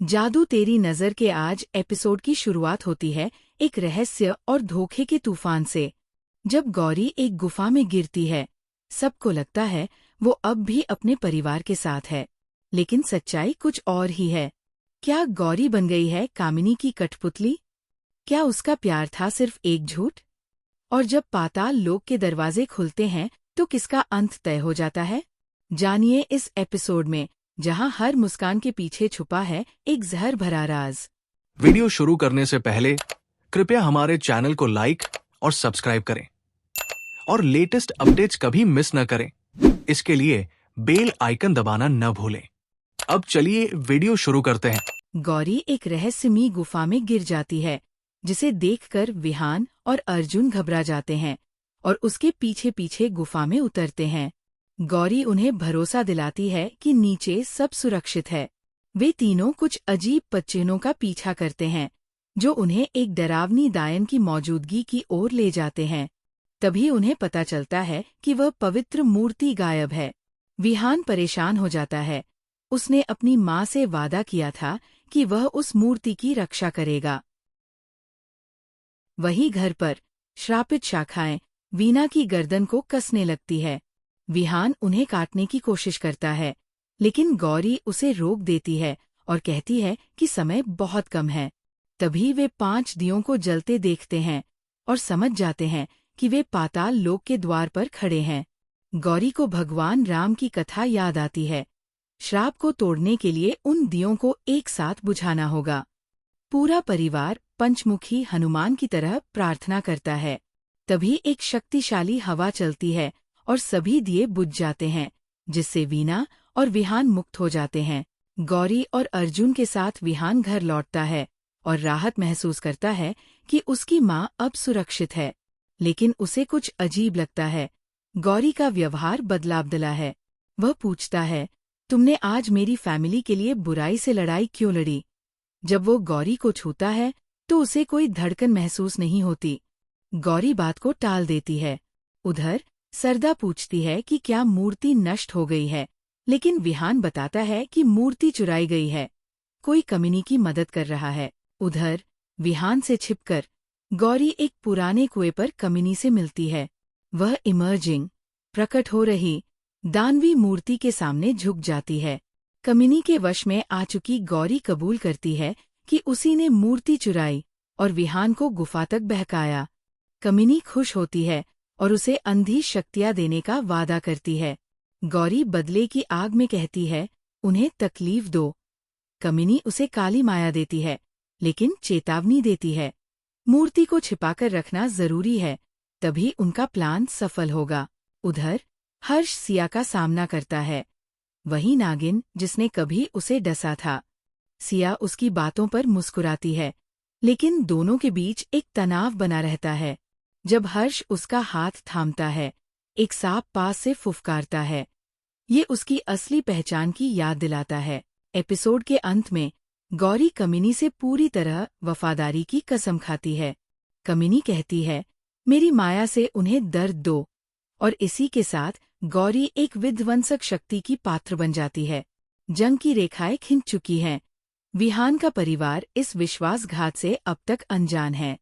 जादू तेरी नजर के आज एपिसोड की शुरुआत होती है एक रहस्य और धोखे के तूफान से। जब गौरी एक गुफा में गिरती है, सबको लगता है वो अब भी अपने परिवार के साथ है, लेकिन सच्चाई कुछ और ही है। क्या गौरी बन गई है कामिनी की कठपुतली? क्या उसका प्यार था सिर्फ एक झूठ? और जब पाताल लोक के दरवाजे खुलते हैं तो किसका अंत तय हो जाता है? जानिए इस एपिसोड में, जहां हर मुस्कान के पीछे छुपा है एक जहर भरा राज। वीडियो शुरू करने से पहले कृपया हमारे चैनल को लाइक और सब्सक्राइब करें और लेटेस्ट अपडेट्स कभी मिस न करें। इसके लिए बेल आइकन दबाना न भूलें। अब चलिए वीडियो शुरू करते हैं। गौरी एक रहस्यमयी गुफा में गिर जाती है, जिसे देखकर विहान और अर्जुन घबरा जाते हैं और उसके पीछे पीछे गुफा में उतरते हैं। गौरी उन्हें भरोसा दिलाती है कि नीचे सब सुरक्षित है। वे तीनों कुछ अजीब पदचिह्नों का पीछा करते हैं, जो उन्हें एक डरावनी दायन की मौजूदगी की ओर ले जाते हैं। तभी उन्हें पता चलता है कि वह पवित्र मूर्ति गायब है। विहान परेशान हो जाता है। उसने अपनी माँ से वादा किया था कि वह उस मूर्ति की रक्षा करेगा। वही घर पर श्रापित शाखाएं वीणा की गर्दन को कसने लगती है। विहान उन्हें काटने की कोशिश करता है, लेकिन गौरी उसे रोक देती है और कहती है कि समय बहुत कम है। तभी वे 5 दियों को जलते देखते हैं और समझ जाते हैं कि वे पाताल लोक के द्वार पर खड़े हैं। गौरी को भगवान राम की कथा याद आती है। श्राप को तोड़ने के लिए उन दियों को एक साथ बुझाना होगा। पूरा परिवार पंचमुखी हनुमान की तरह प्रार्थना करता है। तभी एक शक्तिशाली हवा चलती है और सभी दिए बुझ जाते हैं, जिससे वीणा और विहान मुक्त हो जाते हैं। गौरी और अर्जुन के साथ विहान घर लौटता है और राहत महसूस करता है कि उसकी माँ अब सुरक्षित है। लेकिन उसे कुछ अजीब लगता है। गौरी का व्यवहार बदलाबदला है। वह पूछता है, तुमने आज मेरी फैमिली के लिए बुराई से लड़ाई क्यों लड़ी? जब वो गौरी को छूता है तो उसे कोई धड़कन महसूस नहीं होती। गौरी बात को टाल देती है। उधर सरदा पूछती है कि क्या मूर्ति नष्ट हो गई है, लेकिन विहान बताता है कि मूर्ति चुराई गई है। कोई कमिनी की मदद कर रहा है। उधर विहान से छिपकर गौरी एक पुराने कुएं पर कमिनी से मिलती है। वह इमर्जिंग प्रकट हो रही दानवी मूर्ति के सामने झुक जाती है। कमिनी के वश में आ चुकी गौरी कबूल करती है कि उसी ने मूर्ति चुराई और विहान को गुफा तक बहकाया। कमिनी खुश होती है और उसे अंधी शक्तियाँ देने का वादा करती है। गौरी बदले की आग में कहती है, उन्हें तकलीफ दो। कमिनी उसे काली माया देती है, लेकिन चेतावनी देती है, मूर्ति को छिपाकर रखना जरूरी है, तभी उनका प्लान सफल होगा। उधर हर्ष सिया का सामना करता है, वही नागिन जिसने कभी उसे डसा था। सिया उसकी बातों पर मुस्कुराती है, लेकिन दोनों के बीच एक तनाव बना रहता है। जब हर्ष उसका हाथ थामता है, एक सांप पास से फुफकारता है। ये उसकी असली पहचान की याद दिलाता है। एपिसोड के अंत में गौरी कमिनी से पूरी तरह वफादारी की कसम खाती है। कमिनी कहती है, मेरी माया से उन्हें दर्द दो, और इसी के साथ गौरी एक विध्वंसक शक्ति की पात्र बन जाती है। जंग की रेखाएं खिंच चुकी हैं। विहान का परिवार इस विश्वासघात से अब तक अनजान है।